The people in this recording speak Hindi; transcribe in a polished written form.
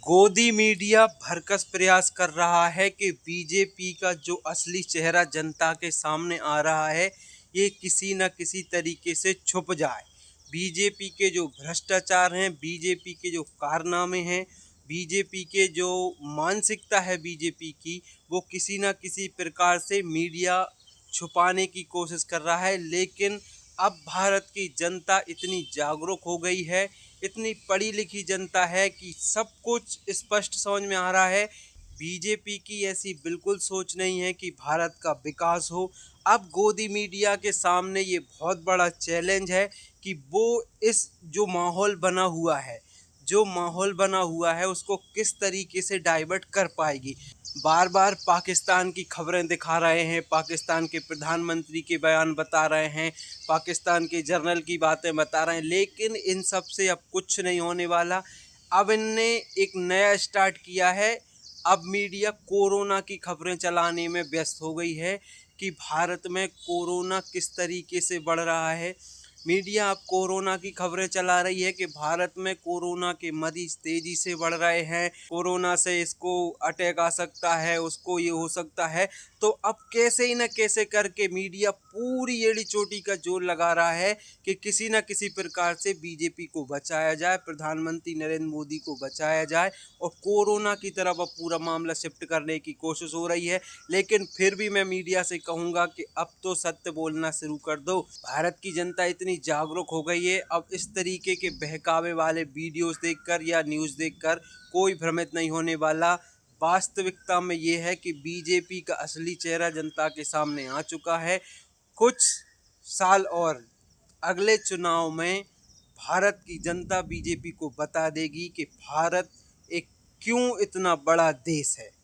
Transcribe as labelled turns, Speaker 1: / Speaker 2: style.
Speaker 1: गोदी मीडिया भरकस प्रयास कर रहा है कि बीजेपी का जो असली चेहरा जनता के सामने आ रहा है ये किसी न किसी तरीके से छुप जाए। बीजेपी के जो भ्रष्टाचार हैं, बीजेपी के जो कारनामे हैं, बीजेपी के जो मानसिकता है बीजेपी की, वो किसी न किसी प्रकार से मीडिया छुपाने की कोशिश कर रहा है। लेकिन अब भारत की जनता इतनी जागरूक हो गई है, इतनी पढ़ी लिखी जनता है कि सब कुछ स्पष्ट समझ में आ रहा है। बीजेपी की ऐसी बिल्कुल सोच नहीं है कि भारत का विकास हो। अब गोदी मीडिया के सामने ये बहुत बड़ा चैलेंज है कि वो इस जो माहौल बना हुआ है उसको किस तरीके से डाइवर्ट कर पाएगी। बार बार पाकिस्तान की खबरें दिखा रहे हैं, पाकिस्तान के प्रधानमंत्री के बयान बता रहे हैं, पाकिस्तान के जर्नल की बातें बता रहे हैं, लेकिन इन सब से अब कुछ नहीं होने वाला। अब इनने एक नया स्टार्ट किया है। अब मीडिया कोरोना की खबरें चलाने में व्यस्त हो गई है कि भारत में कोरोना किस तरीके से बढ़ रहा है। मीडिया अब कोरोना की खबरें चला रही है कि भारत में कोरोना के मरीज तेजी से बढ़ रहे हैं, कोरोना से इसको अटैक आ सकता है, उसको ये हो सकता है। तो अब कैसे ही न कैसे करके मीडिया पूरी एड़ी चोटी का जोर लगा रहा है कि किसी न किसी प्रकार से बीजेपी को बचाया जाए, प्रधानमंत्री नरेंद्र मोदी को बचाया जाए और कोरोना की तरफ अब पूरा मामला शिफ्ट करने की कोशिश हो रही है। लेकिन फिर भी मैं मीडिया से कहूँगा कि अब तो सत्य बोलना शुरू कर दो। भारत की जनता इतनी जागरूक हो गई है, अब इस तरीके के बहकावे वाले वीडियोस देखकर या न्यूज़ देखकर कोई भ्रमित नहीं होने वाला। वास्तविकता में ये है कि बीजेपी का असली चेहरा जनता के सामने आ चुका है। कुछ साल और अगले चुनाव में भारत की जनता बीजेपी को बता देगी कि भारत एक क्यों इतना बड़ा देश है।